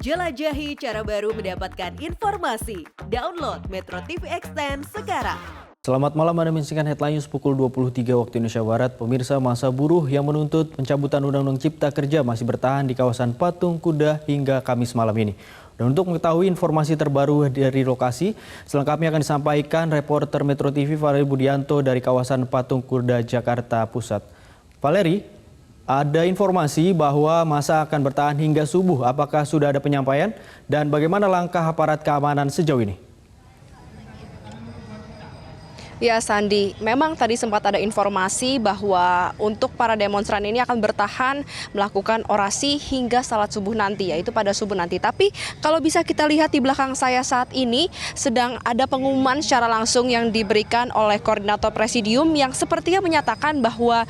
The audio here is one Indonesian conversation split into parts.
Jelajahi cara baru mendapatkan informasi. Download Metro TV Extend sekarang. Selamat malam, Anda menyaksikan Headline News pukul 23 waktu Indonesia Barat. Pemirsa, masa buruh yang menuntut pencabutan Undang-Undang Cipta Kerja masih bertahan di kawasan Patung Kuda hingga Kamis malam ini. Dan untuk mengetahui informasi terbaru dari lokasi, selengkapnya akan disampaikan reporter Metro TV Valeri Budianto dari kawasan Patung Kuda, Jakarta Pusat. Valeri, ada informasi bahwa masa akan bertahan hingga subuh. Apakah sudah ada penyampaian? Dan bagaimana langkah aparat keamanan sejauh ini? Ya Sandi, memang tadi sempat ada informasi bahwa untuk para demonstran ini akan bertahan melakukan orasi hingga salat subuh nanti, yaitu pada subuh nanti. Tapi kalau bisa kita lihat di belakang saya saat ini sedang ada pengumuman secara langsung yang diberikan oleh koordinator presidium yang sepertinya menyatakan bahwa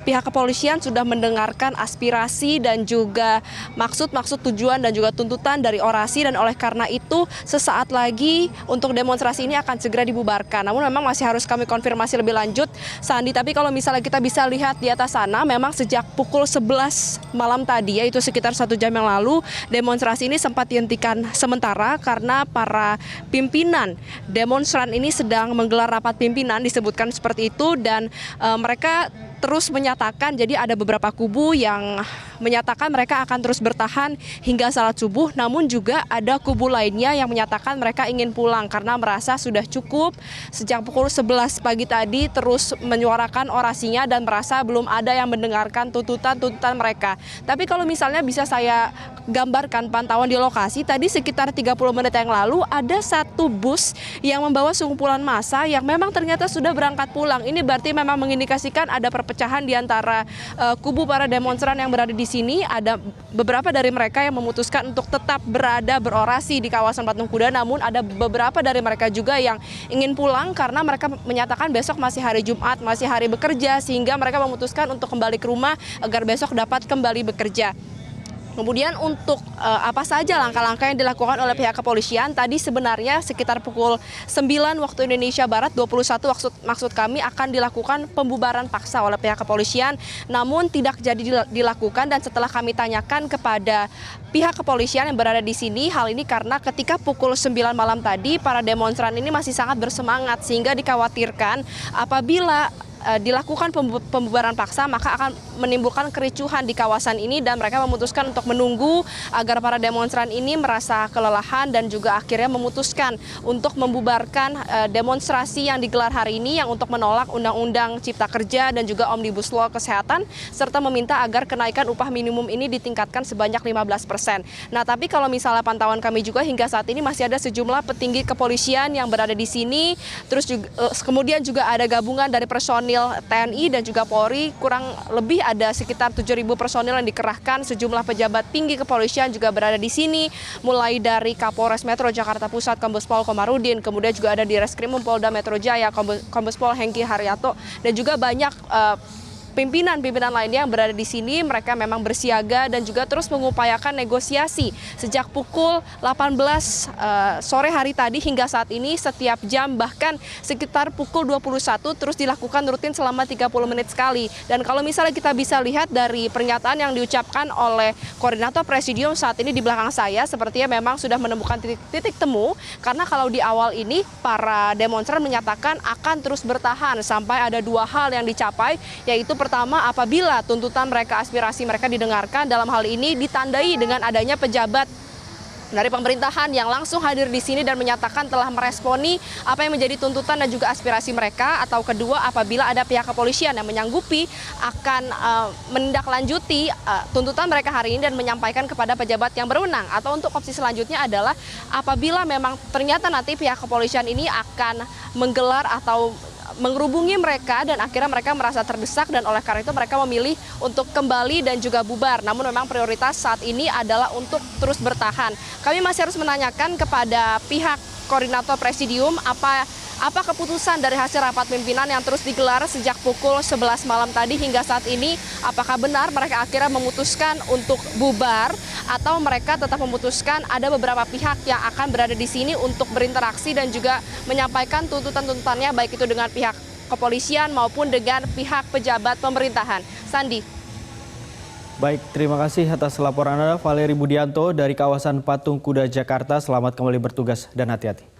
pihak kepolisian sudah mendengarkan aspirasi dan juga maksud tujuan dan juga tuntutan dari orasi, dan oleh karena itu sesaat lagi untuk demonstrasi ini akan segera dibubarkan. Namun memang masih harus kami konfirmasi lebih lanjut, Sandi. Tapi kalau misalnya kita bisa lihat di atas sana, memang sejak pukul 11 malam tadi, yaitu sekitar 1 jam yang lalu, demonstrasi ini sempat dihentikan sementara karena para pimpinan demonstran ini sedang menggelar rapat pimpinan, disebutkan seperti itu, dan mereka terus menyatakan, jadi ada beberapa kubu yang menyatakan mereka akan terus bertahan hingga salat subuh, namun juga ada kubu lainnya yang menyatakan mereka ingin pulang karena merasa sudah cukup sejak pukul 11 pagi tadi terus menyuarakan orasinya dan merasa belum ada yang mendengarkan tuntutan mereka. Tapi kalau misalnya bisa saya gambarkan pantauan di lokasi, tadi sekitar 30 menit yang lalu ada satu bus yang membawa sekumpulan massa yang memang ternyata sudah berangkat pulang. Ini berarti memang mengindikasikan ada perpecahan di antara kubu para demonstran yang berada di sini. Ada beberapa dari mereka yang memutuskan untuk tetap berorasi di kawasan Patung Kuda, namun ada beberapa dari mereka juga yang ingin pulang karena mereka menyatakan besok masih hari Jumat, masih hari bekerja, sehingga mereka memutuskan untuk kembali ke rumah agar besok dapat kembali bekerja. Kemudian untuk apa saja langkah-langkah yang dilakukan oleh pihak kepolisian, tadi sebenarnya sekitar pukul 9 waktu Indonesia Barat 21 maksud kami akan dilakukan pembubaran paksa oleh pihak kepolisian, namun tidak jadi dilakukan. Dan setelah kami tanyakan kepada pihak kepolisian yang berada di sini, hal ini karena ketika pukul 9 malam tadi para demonstran ini masih sangat bersemangat, sehingga dikhawatirkan apabila dilakukan pembubaran paksa maka akan menimbulkan kericuhan di kawasan ini, dan mereka memutuskan untuk menunggu agar para demonstran ini merasa kelelahan dan juga akhirnya memutuskan untuk membubarkan demonstrasi yang digelar hari ini yang untuk menolak Undang-Undang Cipta Kerja dan juga Omnibus Law Kesehatan, serta meminta agar kenaikan upah minimum ini ditingkatkan sebanyak 15%. Nah, tapi kalau misalnya pantauan kami juga hingga saat ini masih ada sejumlah petinggi kepolisian yang berada di sini, terus juga, kemudian juga ada gabungan dari personil TNI dan juga Polri, kurang lebih ada sekitar 7.000 personil yang dikerahkan. Sejumlah pejabat tinggi kepolisian juga berada di sini, mulai dari Kapolres Metro Jakarta Pusat Kombes Pol Komarudin, kemudian juga ada di Reskrimum Polda Metro Jaya Kombes Pol Hengki Haryato, dan juga banyak pimpinan lainnya yang berada di sini. Mereka memang bersiaga dan juga terus mengupayakan negosiasi sejak pukul 18 sore hari tadi hingga saat ini setiap jam, bahkan sekitar pukul 21 terus dilakukan rutin selama 30 menit sekali. Dan kalau misalnya kita bisa lihat dari pernyataan yang diucapkan oleh koordinator presidium saat ini di belakang saya, sepertinya memang sudah menemukan titik temu, karena kalau di awal ini para demonstran menyatakan akan terus bertahan sampai ada 2 hal yang dicapai, yaitu pertama, apabila tuntutan mereka, aspirasi mereka didengarkan, dalam hal ini ditandai dengan adanya pejabat dari pemerintahan yang langsung hadir di sini dan menyatakan telah meresponi apa yang menjadi tuntutan dan juga aspirasi mereka. Atau kedua, apabila ada pihak kepolisian yang menyanggupi akan menindaklanjuti tuntutan mereka hari ini dan menyampaikan kepada pejabat yang berwenang. Atau untuk opsi selanjutnya adalah apabila memang ternyata nanti pihak kepolisian ini akan menggelar atau menghubungi mereka dan akhirnya mereka merasa terdesak, dan oleh karena itu mereka memilih untuk kembali dan juga bubar. Namun memang prioritas saat ini adalah untuk terus bertahan. Kami masih harus menanyakan kepada pihak koordinator presidium apa keputusan dari hasil rapat pimpinan yang terus digelar sejak pukul 11 malam tadi hingga saat ini. Apakah benar mereka akhirnya memutuskan untuk bubar, atau mereka tetap memutuskan ada beberapa pihak yang akan berada di sini untuk berinteraksi dan juga menyampaikan tuntutan-tuntutannya, baik itu dengan pihak kepolisian maupun dengan pihak pejabat pemerintahan. Sandi. Baik, terima kasih atas laporan Anda, Valeri Budianto dari kawasan Patung Kuda Jakarta. Selamat kembali bertugas dan hati-hati.